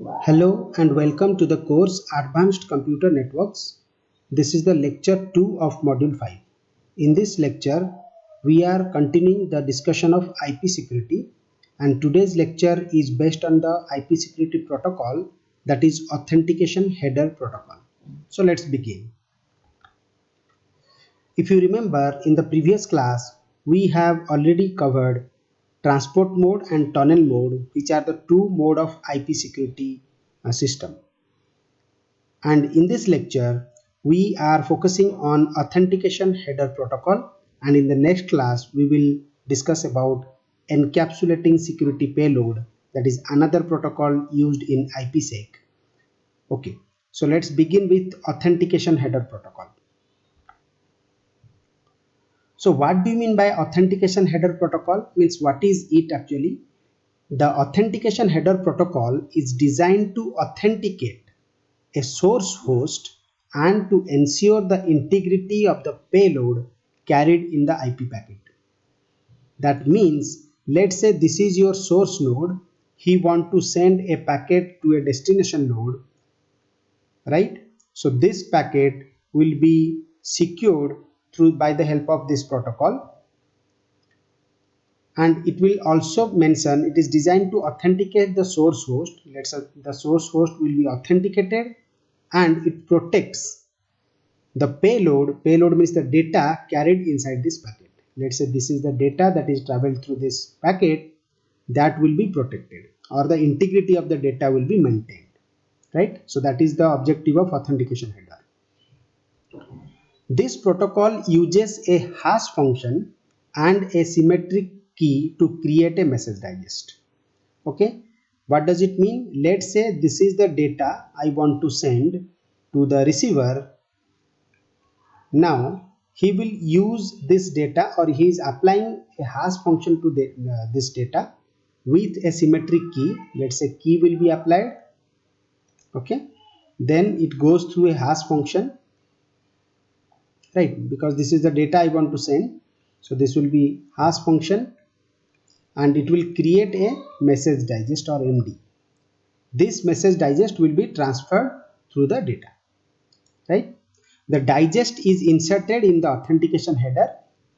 Hello and welcome to the course Advanced Computer Networks. This is the lecture 2 of module 5. In this lecture, we are continuing the discussion of IP security, and today's lecture is based on the IP security protocol, that is Authentication Header Protocol. So let's begin. If you remember, in the previous class, we have already covered transport mode and tunnel mode, which are the two modes of IP security system. And in this lecture, we are focusing on Authentication Header Protocol, and in the next class, we will discuss about Encapsulating Security Payload, that is another protocol used in IPsec. Okay, so let's begin with Authentication Header Protocol. So what do you mean by Authentication Header Protocol? Means what is it actually? The Authentication Header Protocol is designed to authenticate a source host and to ensure the integrity of the payload carried in the IP packet. That means, let's say this is your source node, he want to send a packet to a destination node, right? So this packet will be secured through by the help of this protocol, and it will also mention it is designed to authenticate the source host. Let's say the source host will be authenticated, and it protects the payload means the data carried inside this packet. Let's say this is the data that is traveled through this packet, that will be protected, or the integrity of the data will be maintained, right? So that is the objective of authentication header. This protocol uses a hash function and a symmetric key to create a message digest. Okay, what does it mean? Let's say this is the data I want to send to the receiver. Now he will use this data, or he is applying a hash function to this data with a symmetric key. Let's say key will be applied. Okay, then it goes through a hash function, right? Because this is the data I want to send, so this will be hash function, and it will create a message digest or MD. This message digest will be transferred through the data, right? The digest is inserted in the authentication header.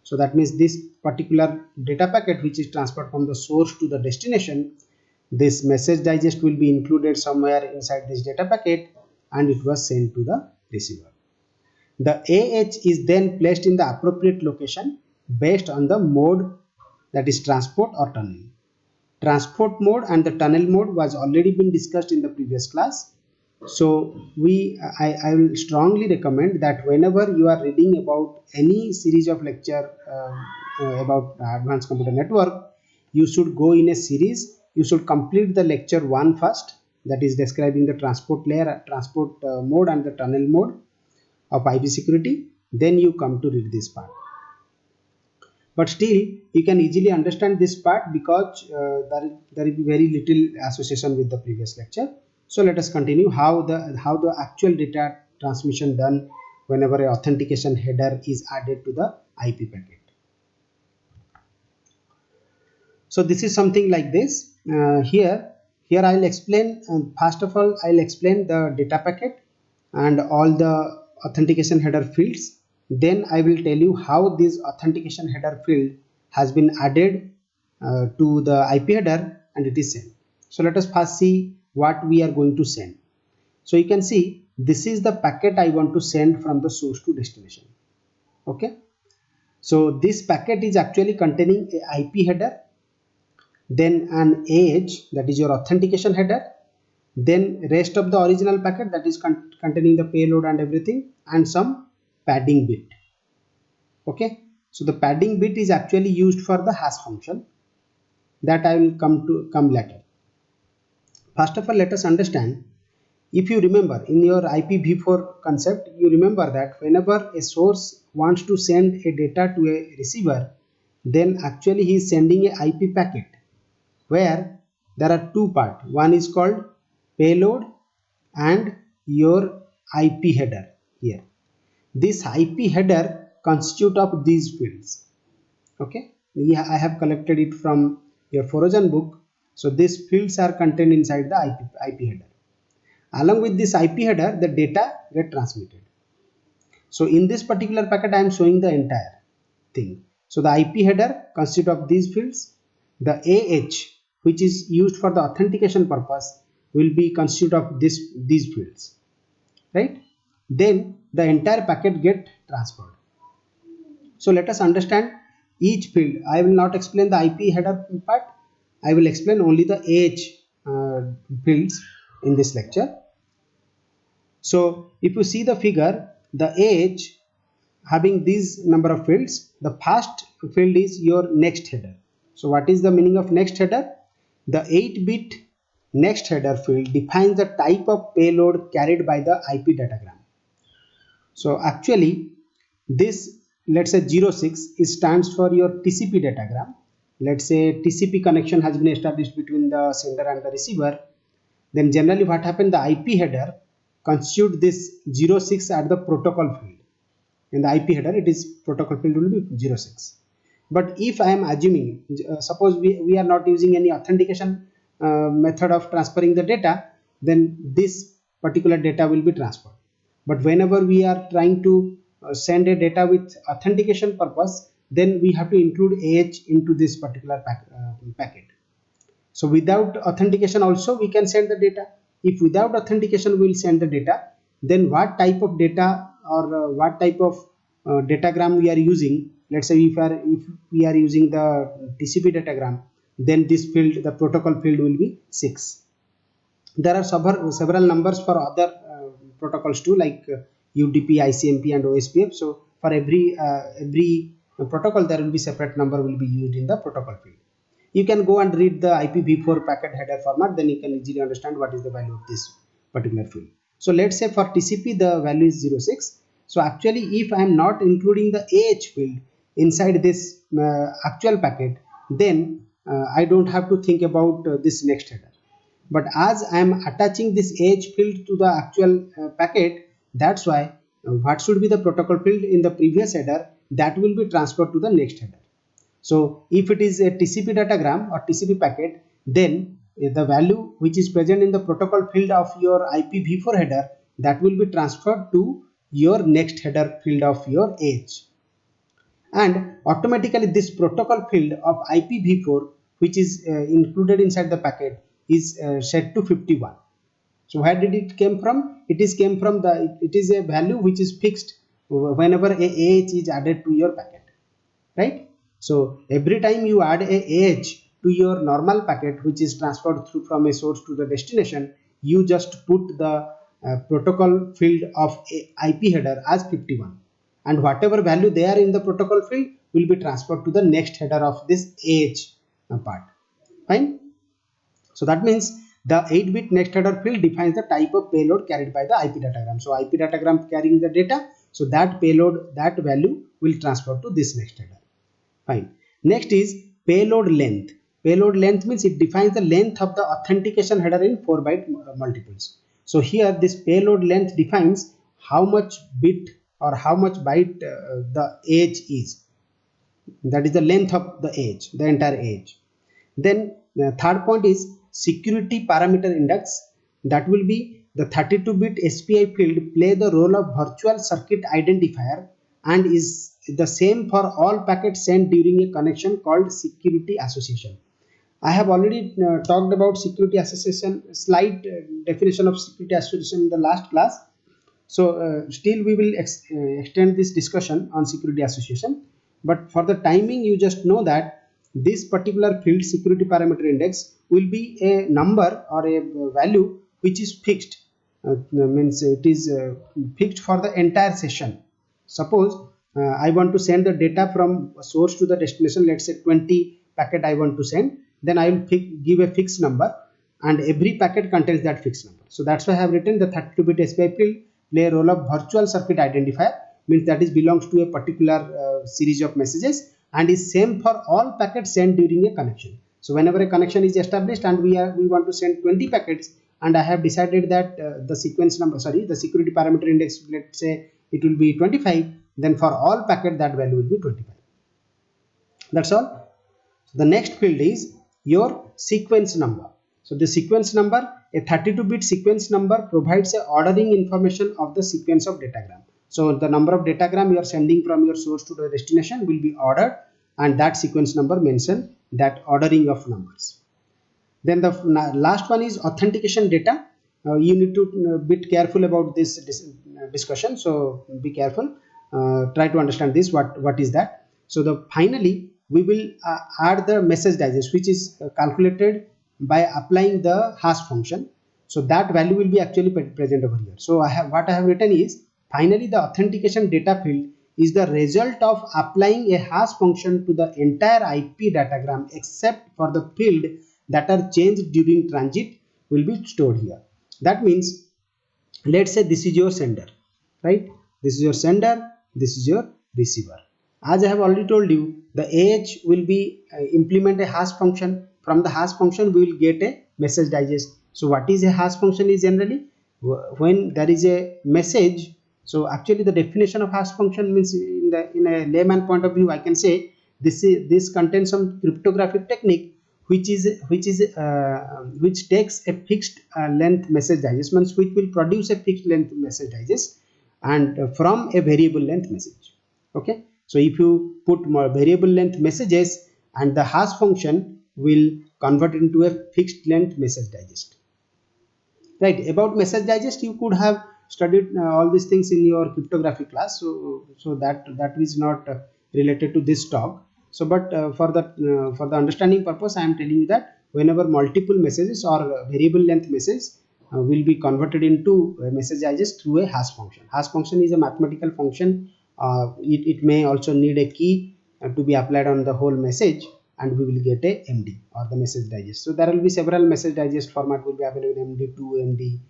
So that means this particular data packet which is transferred from the source to the destination, this message digest will be included somewhere inside this data packet, and it was sent to the receiver. The AH is then placed in the appropriate location based on the mode, that is transport or tunnel. Transport mode and the tunnel mode was already been discussed in the previous class. So I will strongly recommend that whenever you are reading about any series of lecture about advanced computer network, you should go in a series. You should complete the lecture 1 first, that is describing the transport layer, transport mode and the tunnel mode of IP security. Then you come to read this part. But still, you can easily understand this part because there will be very little association with the previous lecture. So let us continue how the actual data transmission done whenever an authentication header is added to the IP packet. So this is something like this. Here I'll explain. First of all, I'll explain the data packet and all the authentication header fields. Then I will tell you how this authentication header field has been added to the IP header and it is sent. So let us first see what we are going to send. So you can see this is the packet I want to send from the source to destination. Okay. So this packet is actually containing a IP header, then an AH, that is your authentication header, then rest of the original packet, that is containing the payload and everything, and some padding bit. Okay, so the padding bit is actually used for the hash function, that I will come later. First of all, let us understand. If you remember in your IPv4 concept, you remember that whenever a source wants to send a data to a receiver, then actually he is sending a IP packet where there are two parts. One is called payload and your IP header here. This IP header constitutes of these fields. Okay, I have collected it from your Forajan book. So these fields are contained inside the IP header. Along with this IP header, the data get transmitted. So in this particular packet, I am showing the entire thing. So the IP header consists of these fields. The AH, which is used for the authentication purpose, will be constitute of these fields, right? Then the entire packet get transferred. So let us understand each field. I will not explain the IP header part. I will explain only the fields in this lecture. So if you see the figure, the age having these number of fields, the first field is your next header. So what is the meaning of next header? The 8-bit next header field defines the type of payload carried by the IP datagram. So actually this, let's say 06 is stands for your TCP datagram. Let's say TCP connection has been established between the sender and the receiver. Then generally what happened, the IP header constitute this 06 at the protocol field. In the IP header, it is protocol field will be 06. But if I am assuming, suppose we are not using any authentication method of transferring the data, then this particular data will be transferred. But whenever we are trying to send a data with authentication purpose, then we have to include AH into this particular packet. So without authentication also we can send the data. If without authentication we will send the data, then what type of data or what type of datagram we are using? Let's say if we are using the TCP datagram, then this field, the protocol field, will be 6. There are several numbers for other protocols too, like UDP, ICMP, and OSPF. So for every protocol, there will be separate number will be used in the protocol field. You can go and read the IPv4 packet header format, then you can easily understand what is the value of this particular field. So let's say for TCP the value is 06. So actually if I am not including the AH field inside this actual packet, then I don't have to think about this next header. But as I am attaching this AH field to the actual packet, that's why what should be the protocol field in the previous header, that will be transferred to the next header. So if it is a TCP datagram or TCP packet, then the value which is present in the protocol field of your IPv4 header, that will be transferred to your next header field of your AH. And automatically this protocol field of IPv4, which is included inside the packet, is set to 51. So where did it came from? It is a value which is fixed whenever a AH is added to your packet, right? So every time you add a AH to your normal packet which is transferred through from a source to the destination, you just put the protocol field of IP header as 51, and whatever value there in the protocol field will be transferred to the next header of this AH part. Fine. So that means the 8-bit next header field defines the type of payload carried by the IP datagram. So IP datagram carrying the data, so that payload, that value will transfer to this next header. Fine. Next is payload length. Payload length means it defines the length of the authentication header in 4-byte multiples. So here this payload length defines how much bit or how much byte the edge is. That is the length of the edge, the entire edge. Then the third point is security parameter index. That will be the 32-bit SPI field play the role of virtual circuit identifier and is the same for all packets sent during a connection called security association. I have already talked about security association, slight definition of security association in the last class. So still we will extend this discussion on security association. But for the timing, you just know that this particular field security parameter index will be a number or a value which is fixed. Means it is fixed for the entire session. Suppose I want to send the data from source to the destination, let's say 20 packet I want to send, then I will give a fixed number and every packet contains that fixed number. So that's why I have written the 32-bit SPI field play a role of virtual circuit identifier, means that is belongs to a particular series of messages and is same for all packets sent during a connection. So whenever a connection is established and we want to send 20 packets, and I have decided that the security parameter index, let's say it will be 25, then for all packet that value will be 25. That's all. The next field is your sequence number. So the sequence number, a 32-bit sequence number provides a ordering information of the sequence of datagram. So the number of datagram you are sending from your source to the destination will be ordered, and that sequence number mention that ordering of numbers. Then the last one is authentication data. You need to bit careful about this discussion, so be careful. Try to understand this. What is that? So the finally we will add the message digest, which is calculated by applying the hash function. So that value will be actually present over here. So what I have written is, finally the authentication data field is the result of applying a hash function to the entire IP datagram except for the field that are changed during transit will be stored here. That means, let's say this is your sender, right? This is your sender, this is your receiver. As I have already told you, the AH will be implement a hash function. From the hash function we will get a message digest. So what is a hash function is generally when there is a message. So actually the definition of hash function means, in a layman point of view, I can say this contains some cryptographic technique which takes a fixed length message digest, means which will produce a fixed length message digest and from a variable length message. Okay, so if you put more variable length messages, and the hash function will convert into a fixed length message digest. Right, about message digest you could have studied all these things in your cryptography class, so that is not related to this talk. So but for the understanding purpose I am telling you that whenever multiple messages or variable length message will be converted into a message digest through a hash function. Hash function is a mathematical function. It may also need a key to be applied on the whole message, and we will get a MD or the message digest. So there will be several message digest format will be available: MD2, MD,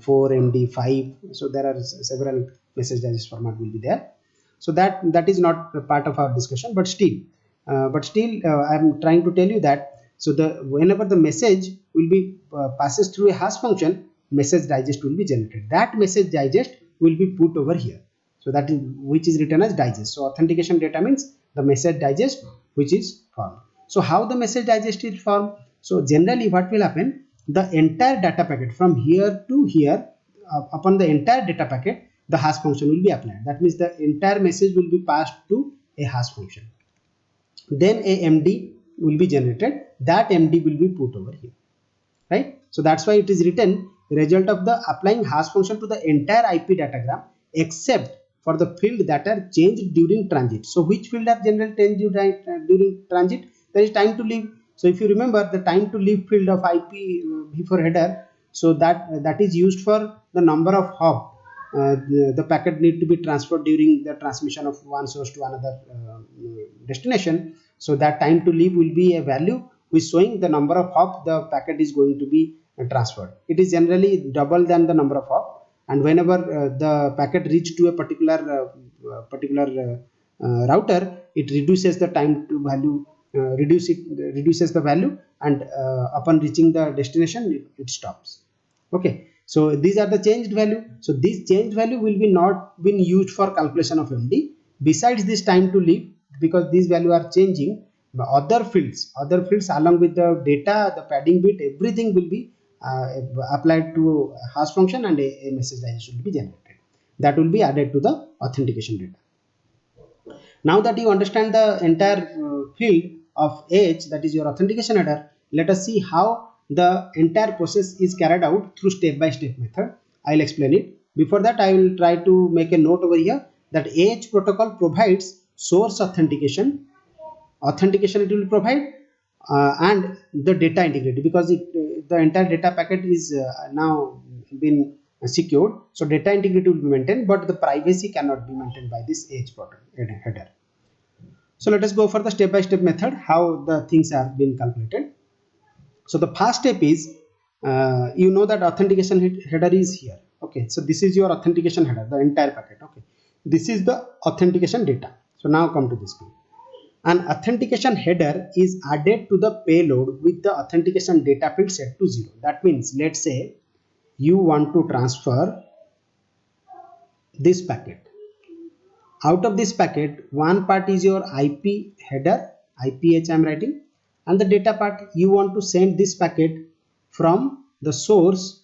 4, MD, 5. So there are several message digest format will be there. So that is not a part of our discussion, but still I am trying to tell you that, so whenever the message will be passes through a hash function, message digest will be generated. That message digest will be put over here. So that is which is written as digest. So authentication data means the message digest which is formed. So how the message digest is formed? So generally what will happen, the entire data packet from here to here, upon the entire data packet the hash function will be applied. That means the entire message will be passed to a hash function. Then a MD will be generated. That MD will be put over here, right? So that's why it is written result of the applying hash function to the entire IP datagram except for the field that are changed during transit. So which field are generally changed during transit? There is time to leave. So if you remember the time to leave field of IP before header, so that is used for the number of hop the packet need to be transferred during the transmission of one source to another destination. So that time to leave will be a value which showing the number of hop the packet is going to be transferred. It is generally double than the number of hop, and whenever the packet reach to a particular router, it reduces the time to value, reduces the value, and upon reaching the destination it stops. Okay, so these are the changed value. So this changed value will be not been used for calculation of MD. Besides this time to leave, because these value are changing, the other fields along with the data, the padding bit, everything will be applied to hash function, and a message digest will be generated. That will be added to the authentication data. Now that you understand the entire field of AH, that is your authentication header, let us see how the entire process is carried out through step-by-step method. I will explain it. Before that, I will try to make a note over here that AH protocol provides source authentication it will provide, and the data integrity, because the entire data packet is now been secured, so data integrity will be maintained, but the privacy cannot be maintained by this AH protocol header. So let us go for the step-by-step method how the things are being calculated. So the first step is, you know that authentication header is here. Okay, so this is your authentication header, the entire packet. Okay, this is the authentication data. So now come to this page. An authentication header is added to the payload with the authentication data field set to 0. That means, let's say you want to transfer this packet. Out of this packet, one part is your IP header, IPH I am writing, and the data part, you want to send this packet from the source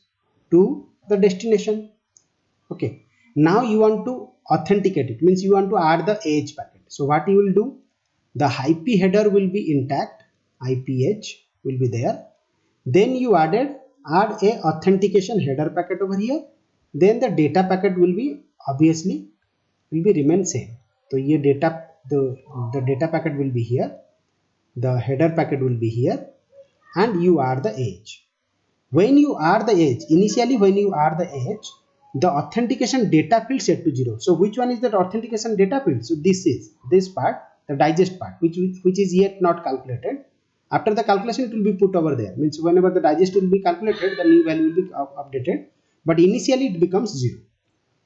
to the destination. Okay, now you want to authenticate it, means you want to add the AH packet. So what you will do, the IP header will be intact, IPH will be there, then you add a authentication header packet over here, then the data packet will be obviously will be remain same. So here the data packet will be here, the header packet will be here, and you add the age. When you add the age, initially when you add the age, the authentication data field set to 0. So which one is that authentication data field? So this is this part, the digest part, which is yet not calculated. After the calculation, it will be put over there. Means whenever the digest will be calculated, the new value will be updated. But initially it becomes 0.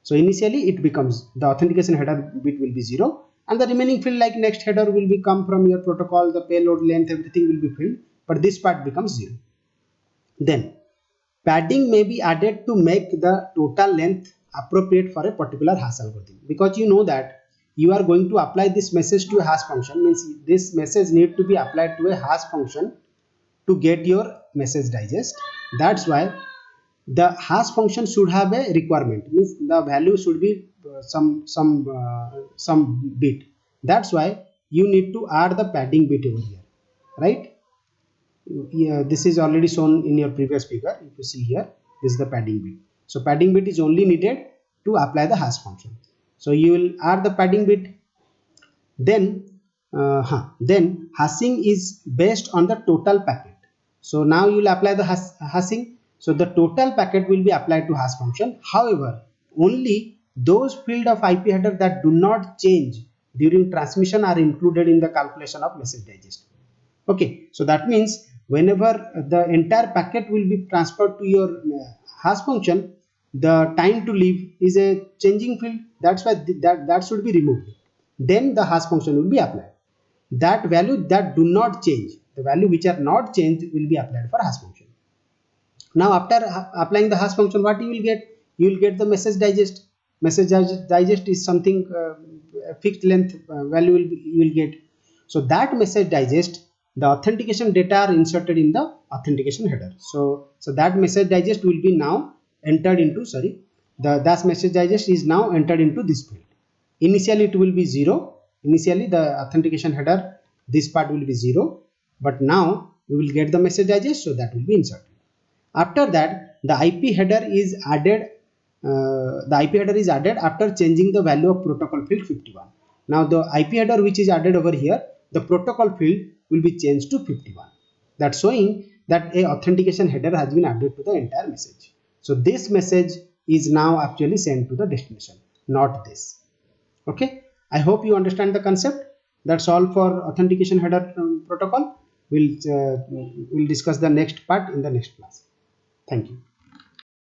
So initially it becomes, the authentication header bit will be 0, and the remaining field like next header will be come from your protocol, the payload length, everything will be filled, but this part becomes 0. Then padding may be added to make the total length appropriate for a particular hash algorithm, because you know that you are going to apply this message to a hash function, means this message need to be applied to a hash function to get your message digest. That's why the hash function should have a requirement, means the value should be some bit. That's why you need to add the padding bit over here, right? Yeah, this is already shown in your previous figure. If you see here, this is the padding bit. So padding bit is only needed to apply the hash function. So you will add the padding bit. Then hashing is based on the total packet. So now you will apply the hashing. So the total packet will be applied to hash function. However, only those field of IP header that do not change during transmission are included in the calculation of message digest. Okay, so that means whenever the entire packet will be transferred to your hash function, the time to live is a changing field. That's why that should be removed. Then the hash function will be applied. That value that do not change, the value which are not changed will be applied for hash function. Now after applying the hash function, what you will get? You will get the message digest. Message digest is something fixed length value you will get. So that message digest, the authentication data are inserted in the authentication header. So that message digest will be now entered into, that message digest is now entered into this field. Initially it will be 0. Initially the authentication header, this part will be 0, but now we will get the message digest, so that will be inserted. After that, the IP header is added. After changing the value of protocol field 51. Now the IP header which is added over here, the protocol field will be changed to 51. That's showing that a authentication header has been added to the entire message. So this message is now actually sent to the destination, not this. Okay, I hope you understand the concept. That's all for authentication header protocol. We'll discuss the next part in the next class. Thank you.